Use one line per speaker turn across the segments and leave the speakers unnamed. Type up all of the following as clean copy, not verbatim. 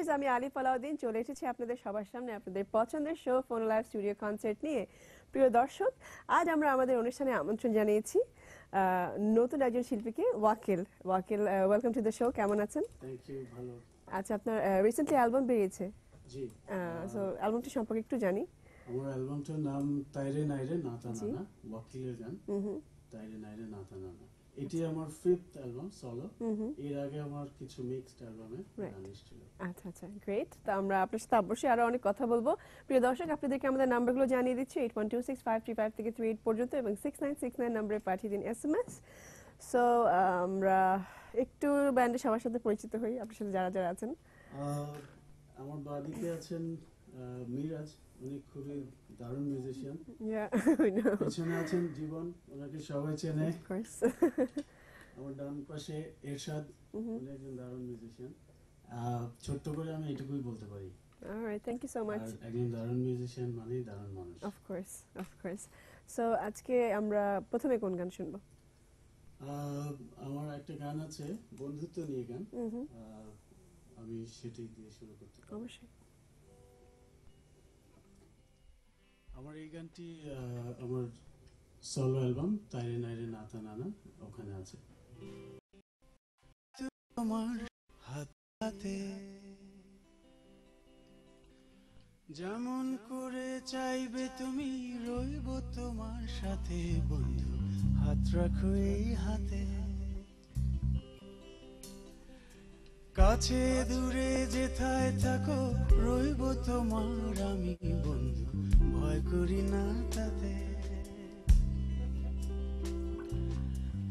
Viewers, আমি আলিফ আলাউদ্দিন চলে এসেছি আপনাদের সবার সামনে আপনাদের পছন্দের show phone live studio concert নিয়ে। প্রিয় দর্শক, আজ আমরা আমাদের অনুষ্ঠানে আমন্ত্রণ জানিয়েছি নতুন একজন শিল্পীকে, ওয়াকিল। ওয়াকিল, ওয়েলকাম টু দ্য শো। কেমন আছেন?
থ্যাংক ইউ, ভালো।
আচ্ছা, আপনার রিসেন্টলি অ্যালবাম বেরিয়েছে,
জি।
সো অ্যালবামটি সম্পর্কে একটু জানি।
আমার অ্যালবামটার নাম তাইরে নাইরে নাতা নানা, ওয়াকিলের গান। তাইরে নাইরে নাতা নানা, এটি আমার 5th অ্যালবাম সলো। এর আগে আমার কিছু মিক্সড অ্যালবামে গান এসেছিল।
আচ্ছা আচ্ছা, গ্রেট। তো আমরা আপনার সাথে অবশ্যই আরো অনেক কথা বলবো। প্রিয় দর্শক, আপনাদেরকে আমাদের নাম্বারগুলো জানিয়ে দিচ্ছি, 812653 থেকে 38 পর্যন্ত এবং 6969 নম্বরে পাঠিয়ে দিন SMS। সো আমরা একটু ব্যান্ডের সবার সাথে পরিচিত হই, আপনার সাথে যারা যারা আছেন।
আমার বাদিকে আছেন মিরাজ, উনি খুবই দারুণ মিউজিশিয়ান। পিছনে আছেন জীবন, ওনাকে সবাই চেনে। আমার ডান পাশে এরশাদ, উনি একজন দারুণ মিউজিশিয়ান। ছোট্ট করে আমি এটুকুই বলতে পারি।
Alright, thank you so much.
একজন দারুণ মিউজিশিয়ান মানেই দারুণ মানুষ।
Of course. সো আজকে আমরা প্রথমে কোন গান শুনবো?
আমার একটা গান আছে বন্ধুত্ব নিয়ে গান, আমি সেটাই দিয়ে শুরু করতে পারি।
অবশ্যই।
আমার এই গানটি আমার সলো অ্যালবাম তাইরে নাইরে নাতা নানা, ওখানে আছে। তোমার হাতে যেমন করে চাইবে তুমি, রইব তোমার সাথে বন্ধু, হাত রাখো এই হাতে। কাছে দূরে যেথায় থাকো, রইব তোমার আমি বন্ধু, ভয় করি না তাতে।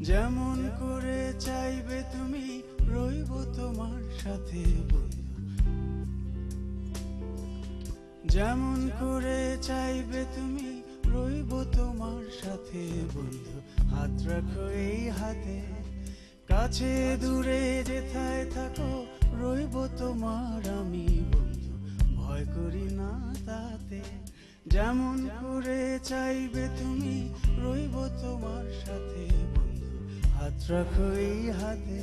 যেমন করে চাইবে তুমি, রইব তোমার সাথে বন্ধু, যেমন করে চাইবে তুমি, রইব তোমার সাথে বন্ধু, হাত রাখো এই হাতে। কাছে দূরে যেথায় থাকো, রইব তোমার আমি বন্ধু, ভয় করি না তাতে। যেমন করে চাইবে তুমি, রইব তোমার সাথে বন্ধু, হাত রাখো এই হাতে।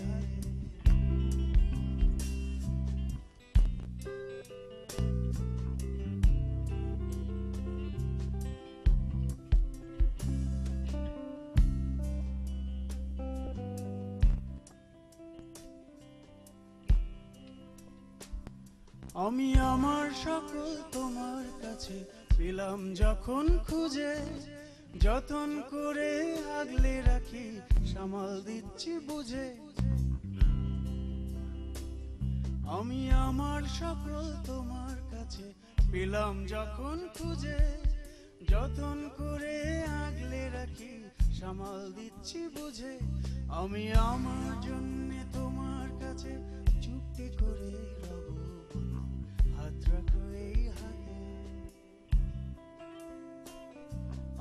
আমি আমার সকল তোমার কাছে পেলাম যখন খুঁজে, যতন করে আগলে রাখি, সামাল দিচ্ছি বুঝে। আমি আমার সকল তোমার কাছে পেলাম যখন খুঁজে, যতন করে আগলে রাখি, সামাল দিচ্ছি বুঝে। আমি আমার জন্য তোমার কাছে চুক্তি করে রব, হাত রাখো এই হাতে।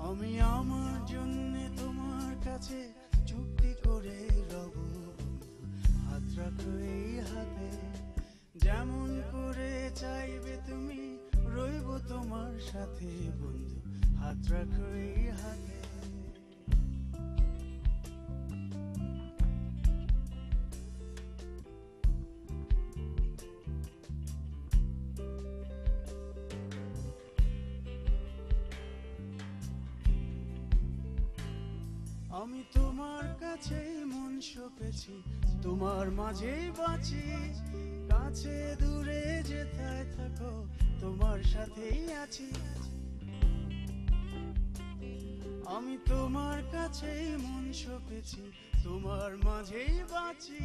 আমি আমার জন্য তোমার কাছে চুক্তি করে রব, হাত রাখো এই হাতে। যেমন করে চাইবে তুমি, রইব তোমার সাথে বন্ধু, হাত রাখো এই হাতে। আমি তোমার কাছেই মন সঁপেছি, তোমার মাঝেই বাঁচি। কাছে দূরে যেথায় থাকো, তোমার সাথেই আছি। আমি তোমার কাছেই মন সঁপেছি, তোমার মাঝেই বাঁচি।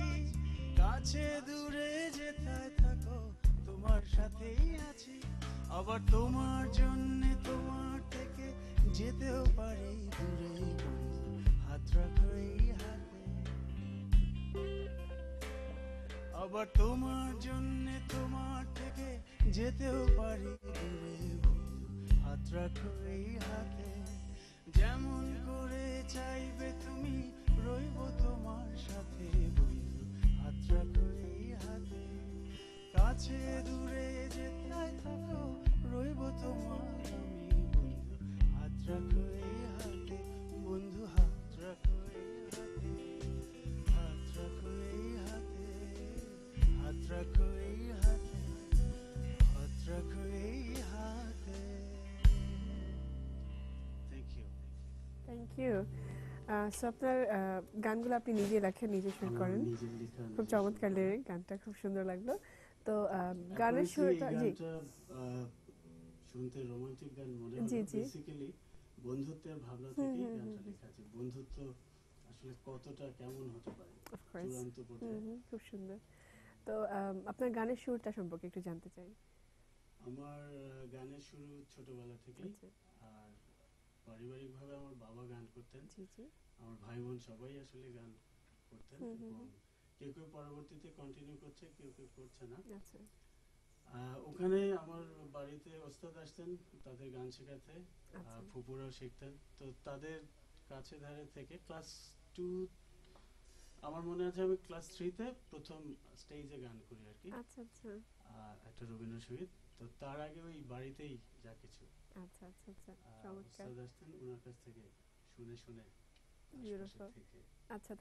কাছে দূরে যেথায় থাকো, তোমার সাথেই আছি। আবার তোমার জন্য তোমার থেকে যেতেও পারি দূরে বন্ধু, হাত রাখো এই হাতে। আবার তোমার জন্য তোমার থেকে যেতেও পারি দূরে বন্ধু, হাত রাখো এই হাতে। যেমন করে চাইবে তুমি, রইব তোমার সাথে বন্ধু, হাত রাখো এই হাতে। কাছে দূরে যেথায় থাকো, রইব তোমার আমি বন্ধু, হাত রাখো এই হাতে। বন্ধু, হাত রাখো এই হাতে, হাত রাখো এই হাতে, হাত রাখো এই হাতে।
ইউ। সো আপনার গানগুলো আপনি নিজে লেখেন, নিজে সুর
আমার
করেন।
নিজের লেখা
খুব
নিজের
চমৎকার
সুর।
লিরিক, গানটা খুব সুন্দর লাগলো। তো গানের
Apparently এই
শুরুটা জি
গানটা শুনতে রোমান্টিক গান মনে
জি
হলো,
জি
বেসিক্যালি বন্ধুত্বের ভাবনা
হুম
থেকেই
হুম হুম
গানটা লেখা আছে। বন্ধুত্ব আসলে কতটা কেমন হতে পারে
অফকোর্স।
চূড়ান্ত পর্যায়ে।
খুব সুন্দর। তো আপনার গানের সুরটা সম্পর্কে একটু জানতে চাই।
আমার গানের শুরু ছোটবেলা থেকেই।
আচ্ছা।
আর পারিবারিকভাবে আমার বাবা গান করতেন,
জি জি
আমার ভাই বোন সবাই আসলে গান করতেন, এবং
হুম
কেউ কেউ পরবর্তীতে কন্টিনিউ করছে, কেউ কেউ করছে না।
আচ্ছা
ওখানে আমার বাড়িতে ওস্তাদ আসতেন তাদের গান শেখাতে,
আচ্ছা
ফুপুরাও শিখতেন। তো তাদের কাছে ধারে থেকে ক্লাস 2, আমার মনে আছে আমি ক্লাস 3-তে প্রথম স্টেজে গান করি আর কি,
আচ্ছা আচ্ছা
একটা রবীন্দ্রসঙ্গীত। তো তার আগে ওই বাড়িতেই যা কিছু
আচ্ছা আচ্ছা আচ্ছা চমৎকার।
ওস্তাদ আসতেন, ওনার কাছ থেকে শুনে শুনে আশপাশের
বিউটিফুল।
থেকে।
আচ্ছা